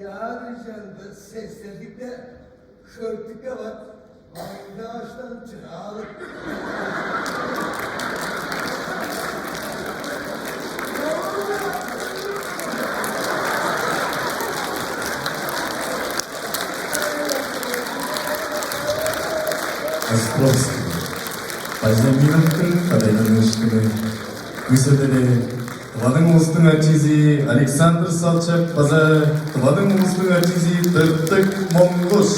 Yarıcanda sesledikte şörtlükte var. Aynı ağaçtan çıralık. Островский. Поземиловтың қадайдың күні. Күсіді Тывадың ұлыстың ачизи Александр Салчак база Тывадың ұлыстың ачизи Тыртык Монгуш.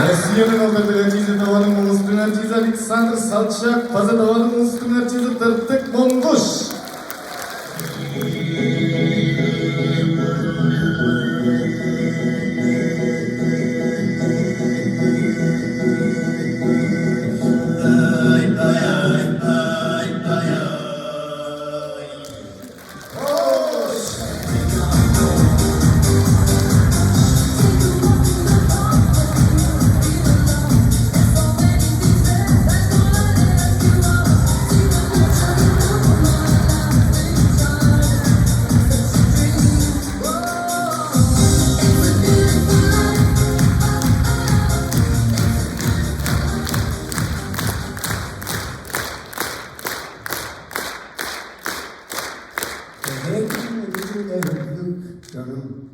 Россияның алдырдық артизі Даваның ұлыстың артизі Александр Салчак, Паза Даваның ұлыстың артизі Тыртық Монгуш. 저는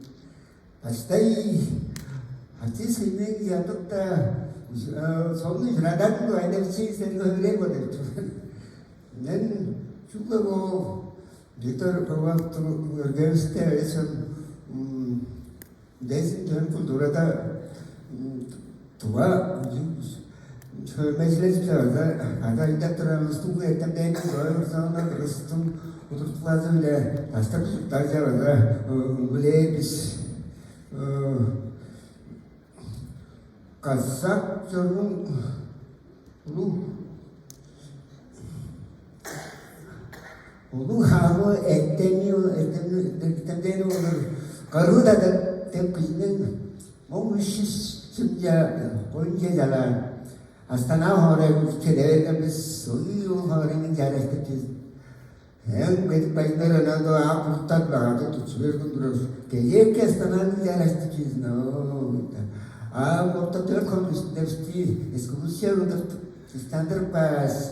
다시다이 artistlik yapıp da sonunu sıradan da aynı şey seni öğrenemedim. Ben çünkü o Victor Provato Üniversitesi'nin desin kültürde tuva meselesi ada intelektual studi etemden sonra Rus'un oturtulazıyla hasta kutlarca böyle biz Kazak çorum ulu hamı ektemden olur. Karu da tepkinin olmuşuz sünce boyunca jalan. Astana hore kederken biz soyu horenin jarastık. Hem benim başlarına da apurtak bağırdı tutuyor kunduruz. Gece kestanın jarastık no. Morta telefon üstündeki ekskursiyon standart pas.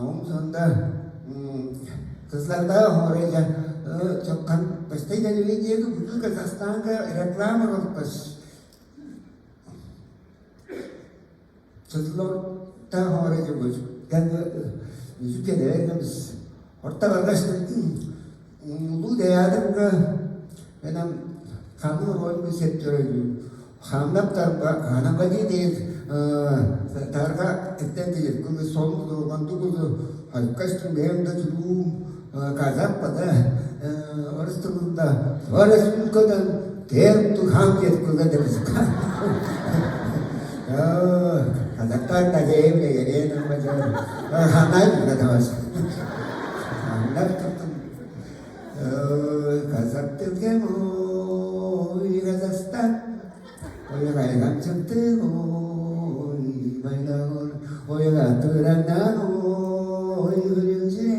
Onun sonunda kızlarda horega çok kan pasti jadi video itu butuh Kazakhstan'da reklam olur pas. Setelah horega bos dan yüzükte de biz orta arkadaşlar bu değerli benim kamu rol bir sektörü hamlap tarafı hanabadi değil targa ettiğinde kulu son zaman dulu halkasın benim de dulu kazak pada orasında orasın kadar değer tu hamlet kulu deriz kazaklar da cebimle gelen ama hanay bile tavas hamlap tuttum kazak tırkem Kazakhstan Ôi ngày làm chân tư ôi bay đâu ôi là tôi đang đá ôi hương gì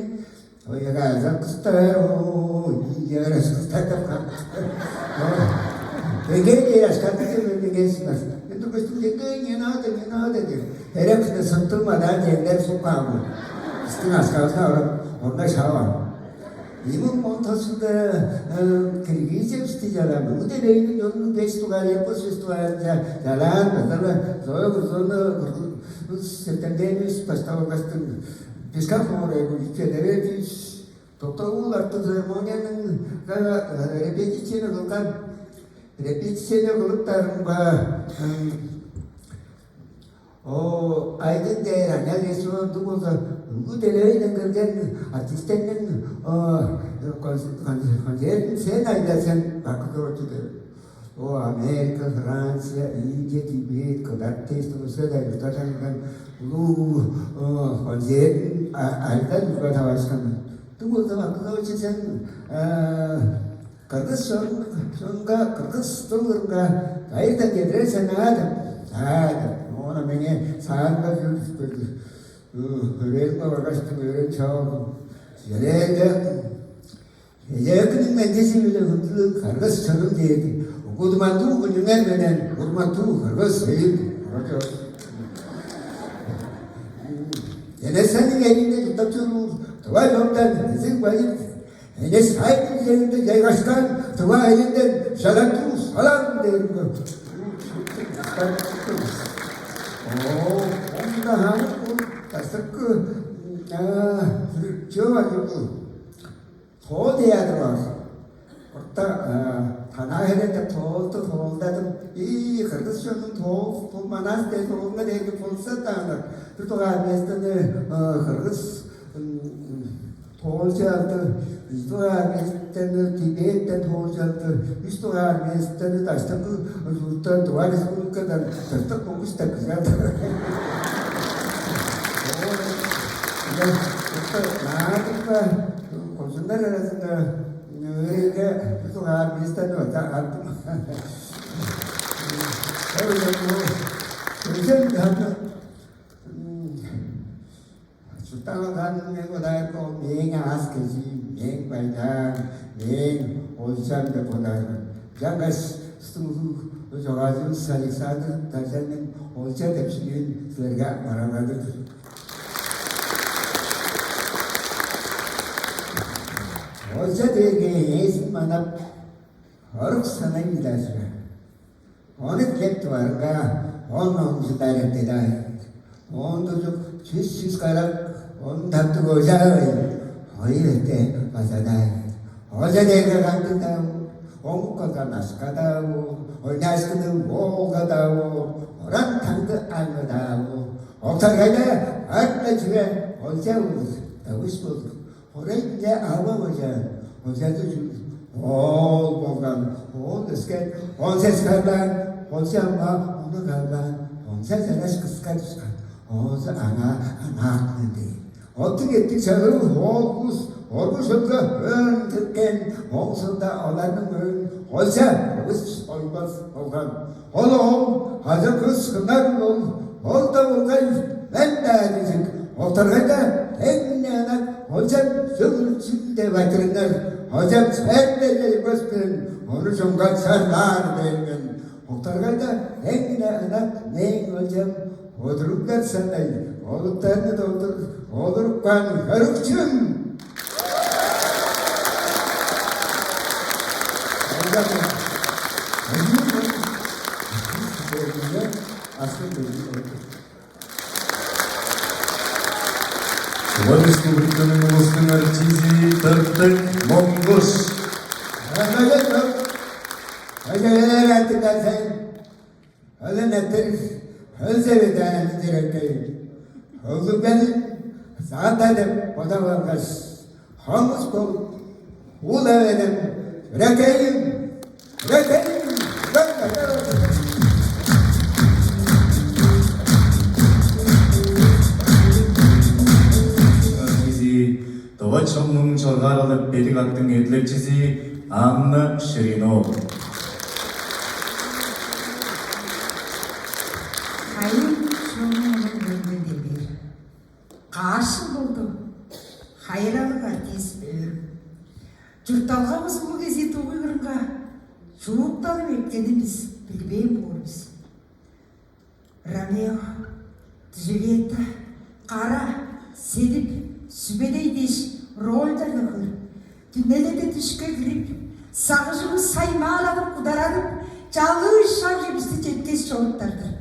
ôi là giấc tơ ôi giờ là giấc tơ tập khám cái gì là cái gì cái gì itu pasti jadi như nào thì herem sudah sentuh mana jender suka setengah sekali orang sawah 이분 몬터스가 그리기제 스티자라 무대 내는 연 베스트가 예뻐스트가 잘한 거잖아 저요 그래서 세텐데니스 파스타고 같은 비스카포레 이렇게 되게 또또 같은 세레모니는 그 레피티션을 그렇다는 거 아이들들 안녕해서 누구가 무대를 있는 건 아티스트는 관제 세 나이가 생 바꾸고 오 아메리카, 프랑스, 인디아, 티베트, 그다테스도 세대가 다르니까 우 관제 알다 누가 다 왔으면 누구가 바꾸고 지선 그것가 그것도 그런가 아이들 얘들 생각하다 namanya sangat beresma waktu itu jauh jadi ya kini menjadi betul harga sekarang jadi aku mantu kunjungan dengan mantu harga sahih jadi saya ini kita curu tua jomdan sih banyak ini saya ini jadi kaskan tua ini salam dari onda hanım tasakı 지어가지고 소대야 들어와서 orta 하나해는데 돌도 돌다든 이 그릇쇼는 돌 만났을 때 돌가 되게 볼었다는 그것도 가면서는 그릇 돌자들 이도가 때는 디베트 돌자들 이도가 때는 다시 그 어떤 도와서 그거는 더 보고 싶다 그냥 나니까 고순다라서 이게 이도가 비슷한 거 같아 그래서 하면 땅을 가는 거다 했고 맹이 아스케지 맹 발단 맹 올참도 보다는 장가 스무 저가지고 사직사들 다시는 올차 대표님 저희가 말하거든 올차 되게 예수만합 어렵사나입니다 어느 객도 알까 어느 엄지다를 때다 어느 좀 주시스가라 온답도 고자의 어이랬대 맞아다 어제 내가 간다고 온거가 나스가다고 어냐스는 뭐가다고 오란 탕도 알거다고 옥상에다 아까 집에 어제고 하고 싶어 오래 이제 아버지야 어제도 좀 뭔가 온데스게 온세스가다 온세엄마 오늘 가다 온세세라스카스카스카 어서 안하는데 어떻게 뜻하고 어부선가 듣겐 홍선다 어라는 걸 어자 얼마스 오간 얼음 하자 그 스나고 얼다고간 맨날 어떨까 백년아 어자 정을 침대 받는 날 어자 셋째 입었을 어느 정도 살아내면 어떨까 백년아 내 어자 어두룩한 산나이 어둡다는 어두룩한 가르침 Товарищество Британии Московской артизии Тартек Монгос. 현세회장이 이렇게 허구변 사다대 보다와가스 한국고 우다회는 이렇게 артизии Товачомның жалғарылып берік аттың едлерчізі Анна Ширинова. Қарсы болды, хайралы артист жұртталғамыз бұл кезде тоғы қырынға жуықталып ептеніміз білбейм болымыз. Ромео, Джульетта, қара, селіп, сүбедей деш ролдарды қыр. Түнеледі түшке кіріп, сағыжымыз саймаладып, құдарадып, жалғыз шап жемісті жеткес жолыттарды.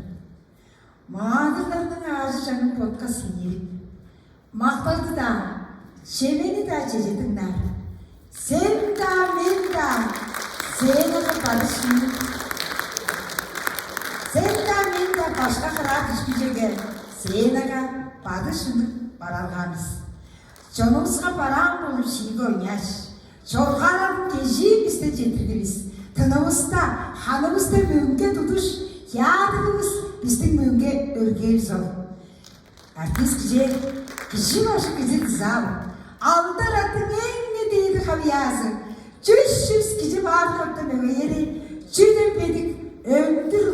Мағдырлардың ağzı жанын potқа сенеріп, мақтарды да, шемені да жежетіңдер. Sen da, men da, сенің барышың. Sen da, men da, başka қыра түшкіжеге, сенің барышың баралғамыз. Жонымызға баран болып шигі ойнаш, жорғарарын кежіп істе жетіргіміз. Тынымызда, ханымызда мөңге тұтыш, ядығымыз біздің мөңге өргел зор. Артист кіші башы кізі зал. Алдар атын еңне дейді қавиязы. Жүз кіші бар қоттың өйері, жүден бедік өндір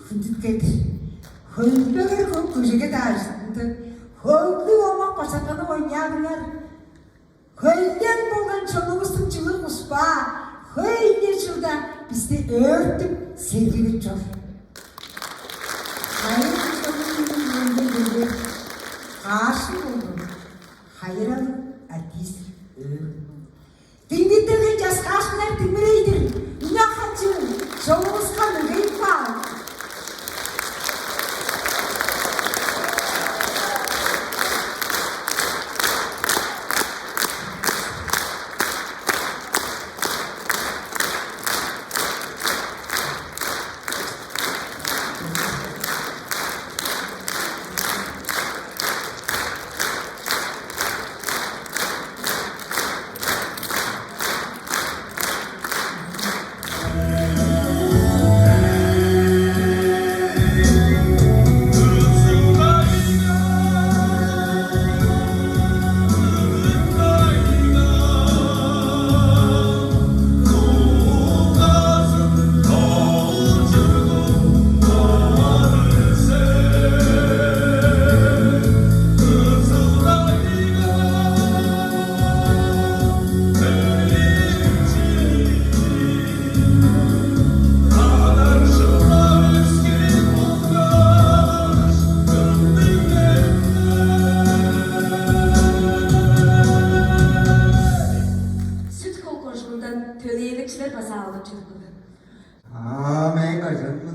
хүндіт кетір. Хөлбегер көп көжеге дағышынды. Хөлді олмақ басақаны ойнадыңар. Хөлден болған жонымыздың жылы құспа. Хөлде жылда бізді өртіп сергеліп жор. Қарсы болдым, хайралы артист Тіңдеттірген жас қашынар тіңмірейдір, үні қанчың, жолымызға мүгейіп бал.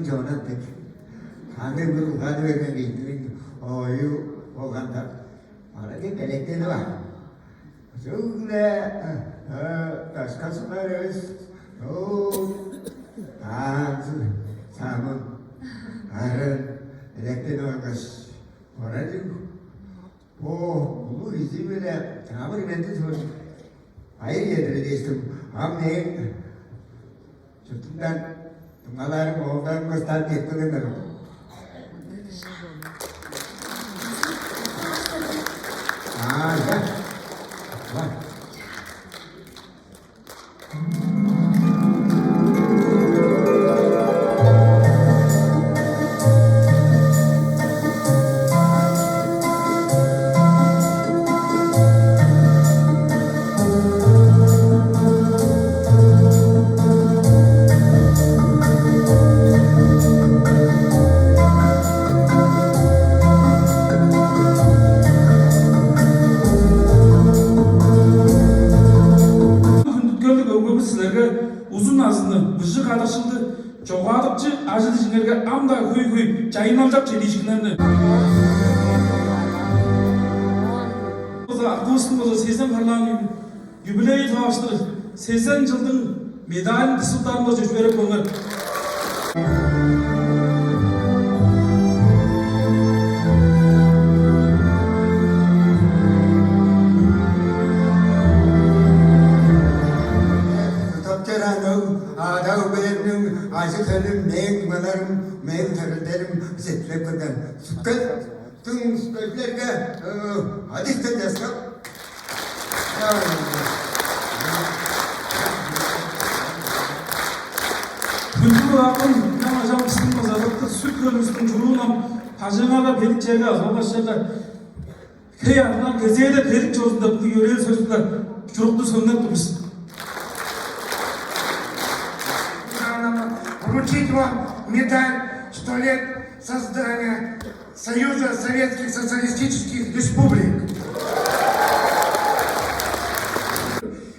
Kızım Canat tek. Hangi bir hadi vermen gittin. Oyu olganda. Arada belekleri var. Şöyle başka sularız. Samın. Arın. Elektriğini olmuş. Orada bu izi bile tamam inventi soru. Hayır yediri değiştim. Hamle çocuktan bungalarım oğuldan göster teknolojiler. Ya. Bak. uzun nazını bıжы kadışıldı. Çoğadıkçı acıdı jinlerge amda huy çayınalacak çelişkilerini. Akılsın boza 80 parlağın юбилей tavaştırır. 80 yılın medalini kısıtlarını boza jüberek onlar. Aşıklarım, meyim tarılarım, zevklerden sükkün, tüm sükkünlerge hadiste destek. Kültür akım, hocam kısmımız azalttı, süt kırmızının çuruğundan hacılarla perik çevre az, arkadaşlar. Kıyaflar, gezeye de perik çözümde bu yörel sözler, çuruklu sönler dururuz. Вручить вам медаль «100 лет создания Союза Советских Социалистических Республик».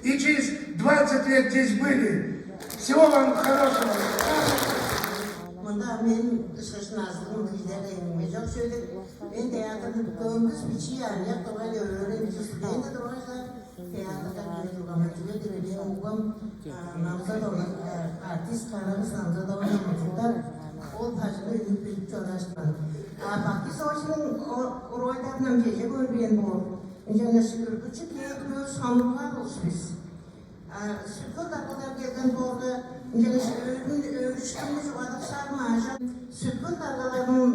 И через 20 лет здесь были. Всего вам хорошего. Bunda men dışkış nazırın liderliğini çok söyledim. Ben teatrın gömüz biçi yani yaptığına öğrenci studenti de varsa teatrda bir programcıya direkt okum namzada olan artist kanalımız namzada olan çocuklar o taşını ünlü bir çoğulaştılar. Bakti Savaşı'nın oraylarından gece görmeyen bu. İnce şükür küçük bir sandıklar olsun biz. Sürkün dakikalar gelden bu orada ölçtüğümüz vadık sarmaşa sürkün dakikalarının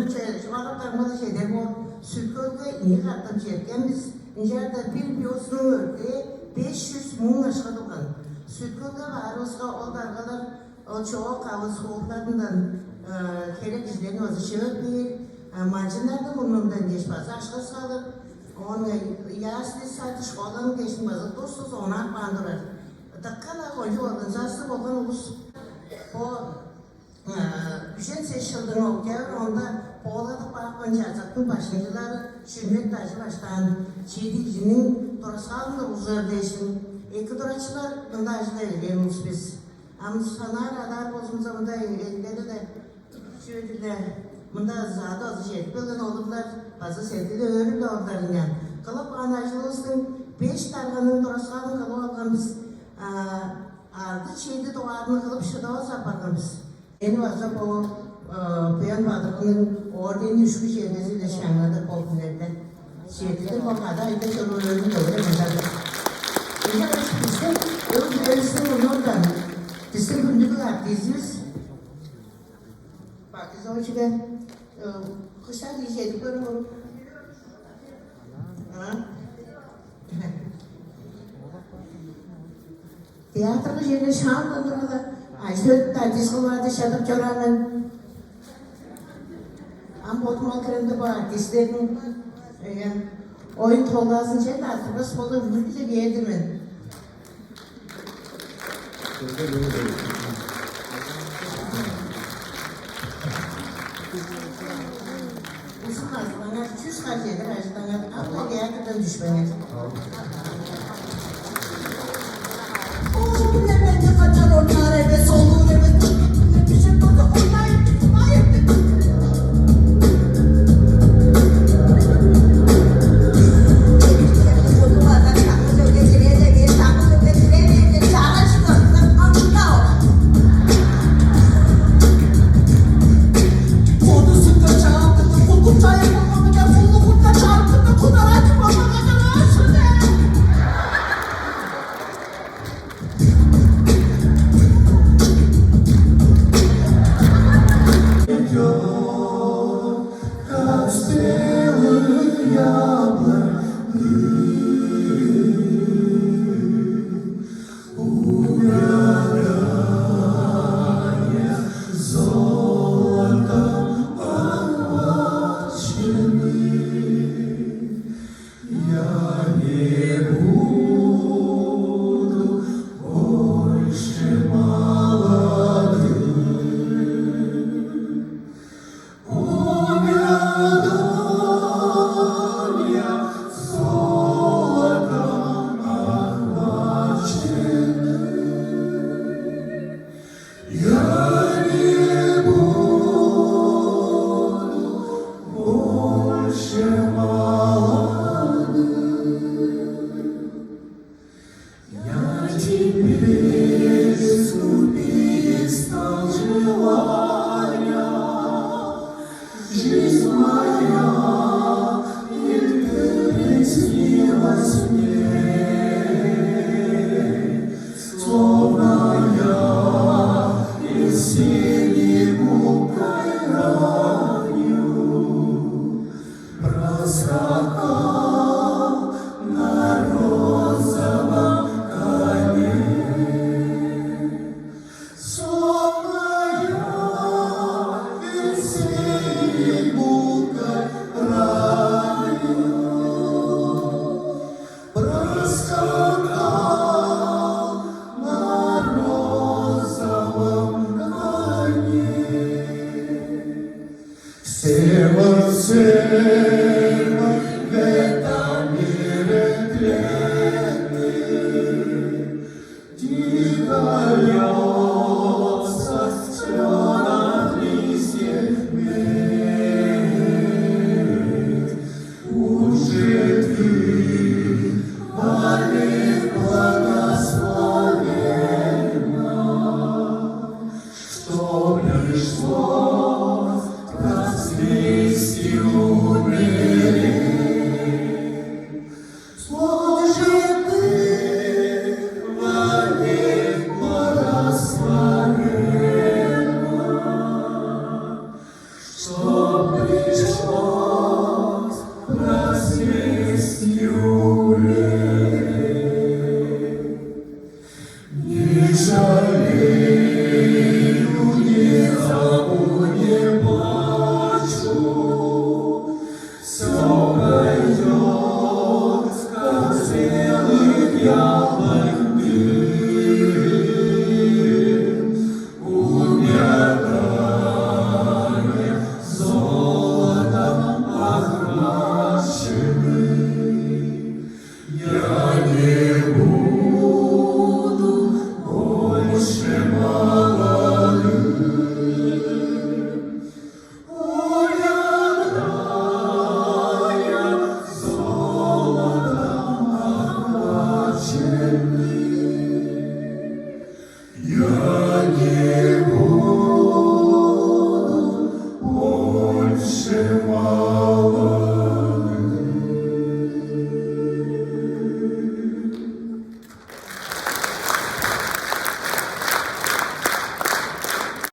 vadıklarımızda şeyde bu sürkünde iyi katım çekemiz İncerde bir biyosunun örgüye 500 mum aşkı dukan. Sürkünde var olsa o dakikalar o çoğu kavuz soğuklarından kerek izlerini vazışıyor bir mancınlarda burnundan geçmez. Aşkı sağlık onu yaşlı saati şkolanın geçmez. Dostuz ona bandırar. Dakikala koyucu organizasyon olan ulus. O düşen seçildiğin okuyor, onda Poğla'da bakınca azatın başlayıcıları Şümmet Taşı baştan Çiğdici'nin Torasal'ın da uzar değiştin. İki duraçlar bunda acıda verilmiş biz. Ama sanar adar bozumuz bunda elleri de şöyle bunda zaten azı şey bilin olurlar. Bazı sevdi de öğrenip de onların yani. Kalıp anajlığımızın 5 tarhanın Torasal'ın kalıp algan biz ardı çeydi doğarını kılıp şıdağı saparımız. Yeni varsa bu Beyan Batı'nın ordeni üçlü çevresiyle şanladı popülerden. Çeydidir bu kadar ayda sorunlarını da öyle mesela. Bizde özgürlüğün onlardan bizim günlük artistimiz. Bak biz o yüzden kışlar diyecektik böyle olur. Tiyatroda yerine şan dondurada Aşırı tartışma vardı Şadım Çoran'ın Ambotman kırımda bu artistlerin oyun tolgasını şey tartışma spoda mülküce bir yerdir ben. Uzun bana 200 kaç yedir acıdan ama gerçekten düşmeye. O günler bence kaçar onlar eve solur eve. Bir şey burada oynayın. не буду больше молодым. Умирал я золотом охваченный. Я не буду больше молодым. Я теперь ступить стал желания. Жизнь моя и ты приснилась мне, словно я из синему краю проскакал на розовом коне. Словно я из синему краю проскакал на розовом коне. Сева, сева, в этом мире тлетный, тихо льется все над листьями. Уже ты, Мария, благословенна, что пришло возвести умереть. Служи ты, вовек благословенна, что пришлось возвести умереть. Не жалею, не зову, не плачу, все пойдет, как зрелых яблонь дым, умирая золотом охваченный. Я не буду больше молодым. Умирая золотом охваченный. Я не буду больше молодым.